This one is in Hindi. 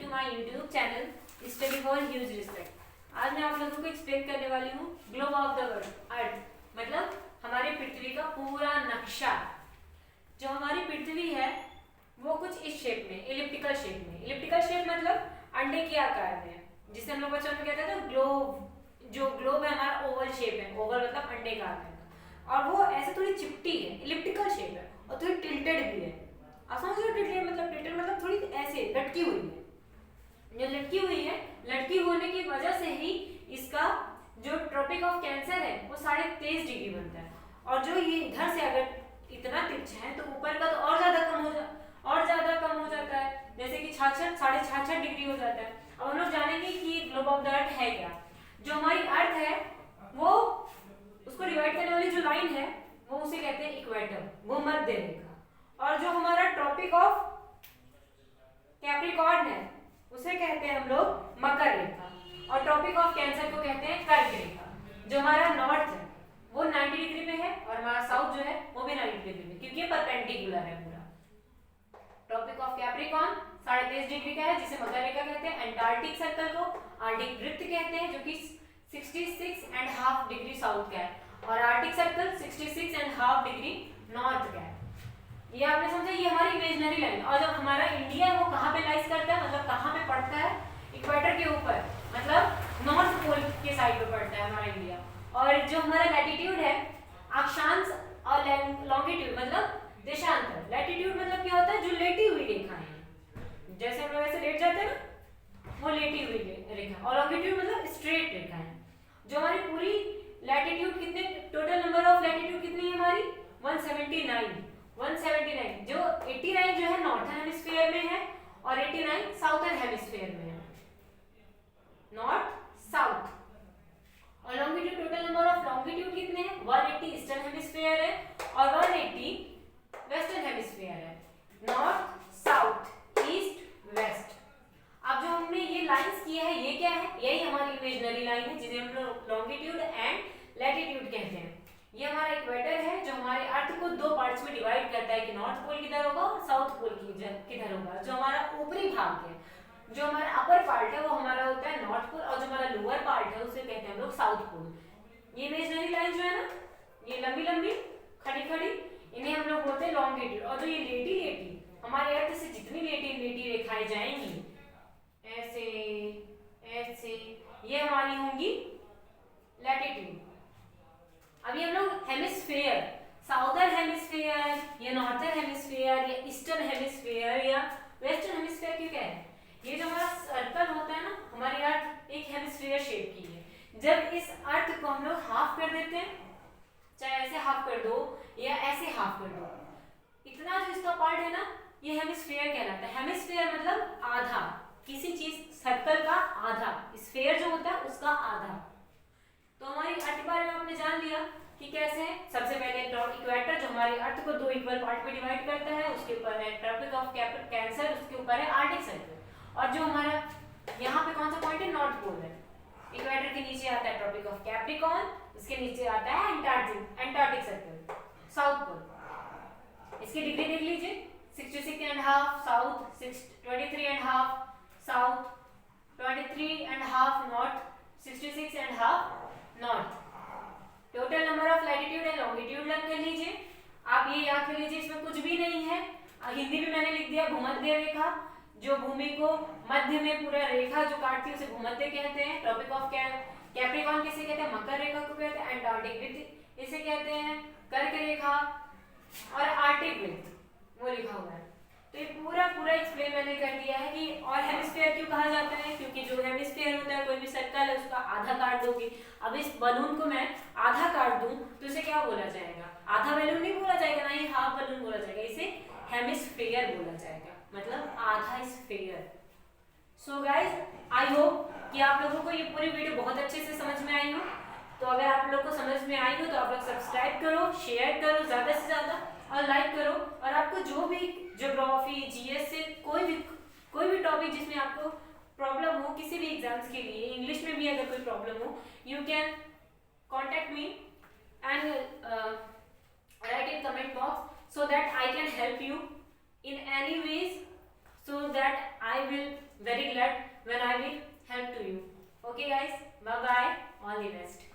To my YouTube channel study for huge respect. आज मैं आप लोगों को एक्सप्लेन करने वाली हूँ globe of the world, earth, मतलब हमारी पृथ्वी का पूरा नक्शा। जो हमारी पृथ्वी है वो कुछ इस शेप में, इलिप्टिकल शेप में। इलिप्टिकल शेप मतलब अंडे के आकार में, जिसे हम लोग बचपन में कहते हैं ना ग्लोब। जो ग्लोब है हमारा ओवल शेप है, ओवल मतलब अंडे का आकार का, और वो ऐसे थोड़ी चिपटी है, इलिप्टिकल शेप है और थोड़ी टिल्टेड भी है। आप समझ रहे हो टिल्टेड मतलब थोड़ी ऐसे लटकी हुई है। जो लटकी हुई है, लटकी होने की वजह से ही इसका जो ट्रॉपिक ऑफ कैंसर है वो 23.5 डिग्री बनता है। और जो ये इधर से अगर इतना तिरछा है तो ऊपर का तो और ज्यादा कम हो जाता है, जैसे कि 66.5 डिग्री हो जाता है। अब हम लोग जानेंगे कि ग्लोब ऑफ द अर्थ है क्या। जो हमारी अर्थ है वो, उसको डिवाइड करने वाली जो लाइन है वो उसे कहते हैं इक्वेटर, भूमध्य रेखा। और जो हमारा ट्रॉपिक ऑफ कैप्रिकॉर्न है उसे कहते हैं हम लोग मकर रेखा, और ट्रॉपिक ऑफ कैंसर को कहते हैं कर्क रेखा। जो हमारा नॉर्थ है वो 90 डिग्री पे है और हमारा साउथ जो है वो भी 90 डिग्री पे, क्योंकि ये परपेंडिकुलर है पूरा। ट्रॉपिक ऑफ कैप्रिकॉर्न 23.5 डिग्री का है, जिसे मकर रेखा कहते हैं। एंटार्क्टिक सर्कल को आर्टिक वृत्त कहते हैं, जो कि 66.5 डिग्री साउथ का है, और आर्टिक सर्कल 66.5 डिग्री नॉर्थ का है। ये आपने समझा, ये हमारी इमेजिनरी लाइन। और जब हमारा इंडिया है वो कहाँ पे लाइज करता है, मतलब कहाँ पे पड़ता है, इक्वेटर के ऊपर, मतलब नॉर्थ पोल के साइड पे पड़ता है हमारा इंडिया। और जो हमारा लैटिट्यूड है, अक्षांश, और लॉन्गिट्यूड मतलब देशांतर। लैटिट्यूड मतलब क्या होता है, जो लेटी हुई रेखा है, जैसे हम लोग ऐसे लेट जाते हैं ना, वो लेटी हुई रेखा। और लॉन्गिट्यूड मतलब स्ट्रेट रेखा है। जो हमारी पूरी लैटिट्यूड कितने, टोटल नंबर ऑफ लैटिट्यूड कितनी है हमारी, 179। जो 89 जो है नॉर्थन हेमिस्फीयर में है और 89 साउथर्न हेमिस्फीयर में है, नॉर्थ साउथ। और longitude, total number of longitude कितने हैं, 180 ईस्टर्न हेमिस्फीयर है और 180 वेस्टर्न हेमिस्फीयर है, नॉर्थ साउथ ईस्ट वेस्ट। अब जो हमने ये लाइंस किया है ये क्या है, यही हमारी इमेजिनरी लाइन है, जिसे हम लोग लॉन्गिट्यूड एंड लैटिट्यूड कहते हैं। ये हमारा इक्वेटर है जो हमारे अर्थ को दो पार्ट्स में डिवाइड करता है कि नॉर्थ पोल किधर होगा और साउथ पोल किधर होगा। जो हमारा ऊपरी भाग है, जो हमारा अपर पार्ट है वो हमारा होता है नॉर्थ पोल, और जो हमारा लोअर पार्ट है उसे कहते हैं हम लोग साउथ पोल। ये इमेजिनरी लाइन जो है ना, ये लंबी लंबी खड़ी, इन्हें हम लोग बोलते हैं लॉन्गिट्यूड। और जो ये लेटी हमारे अर्थ से जितनी लेटी रेखाएं जाएंगी ऐसे ऐसे, ये हमारी होंगी लैटिट्यूड। अभी हम लोग हेमिस्फीयर, साउदर्न हेमिस्फीयर या नॉर्थर्न हेमिस्फीयर या ईस्टर्न हेमिस्फीयर या वेस्टर्न हेमिस्फीयर क्यों कह रहे हैं। ये जो हमारा सर्कल होता है ना, हमारी अर्थ एक हेमिस्फीयर शेप की है। जब इस अर्थ को हम लोग हाफ कर देते हैं, चाहे ऐसे हाफ कर दो या ऐसे हाफ कर दो, इतना जो इसका पार्ट है ना, ये हेमिस्फीयर कहलाता है। हेमिस्फीयर मतलब आधा, किसी चीज सर्कल का आधा, स्फीयर जो होता है उसका आधा। तो हमारी अर्थ के बारे में आपने जान लिया कि कैसे है। सबसे पहले इक्वेटर जो हमारे अर्थ को दो इक्वल पार्ट में डिवाइड करता है, उसके ऊपर है ट्रॉपिक ऑफ कैंसर, उसके ऊपर है आर्टिक सर्कल। और जो हमारा यहाँ पे कौन सा पॉइंट है, नॉर्थ पोल है। इक्वेटर के नीचे आता है ट्रॉपिक ऑफ कैप्रिकॉर्न, उसके नीचे आता है एंटार्क्टिक सर्कल, साउथ पोल। इसकी डिग्री देख लीजिए, 66.5 south, 23.5 south, 23.5 north, 66.5 north. Total number of latitude and longitude learn कर लीजिए। आप ये याद कर लीजिए, इसमें कुछ भी नहीं है। हिंदी में मैंने लिख दिया भूमध्य रेखा, जो भूमि को मध्य में पूरा रेखा जो काटती है उसे भूमध्य कहते हैं। ट्रॉपिक ऑफ कैप्रिकॉर्न किसे कहते हैं, मकर रेखा को कहते हैं। एंटार्क्टिक वृत्त इसे कहते हैं, कर्क रेखा, और आर्टिक वृत्त वो लिखा हुआ है। तो ये पूरा एक्सप्लेन मैंने कर दिया है कि, और हेमिस्फीयर क्यों कहा जाता है, क्योंकि जो हेमिस्फीयर होता है, कोई भी सर्कल है उसका आधा काट दोगे। अब इस बलून को मैं आधा काट दूं तो इसे क्या बोला जाएगा, आधा बलून नहीं बोला जाएगा, ना ही हाफ बलून बोला जाएगा, इसे हेमिस्फीयर बोला जाएगा, मतलब आधा sphere. So guys, I hope कि आप लोगों को ये पूरी वीडियो बहुत अच्छे से समझ में आई हो। तो अगर आप लोग को समझ में आई हो तो आप लोग सब्सक्राइब करो, शेयर करो ज्यादा से ज्यादा, और लाइक करो। और आपको जो भी ज्योग्राफी, जीएस से कोई भी टॉपिक जिसमें आपको प्रॉब्लम हो, किसी भी एग्जाम्स के लिए, इंग्लिश में भी अगर कोई प्रॉब्लम हो, you can contact me and right in comment box, so that I can help you in any ways, so that I will very glad when I will help to you. Okay guys, bye bye, all the best.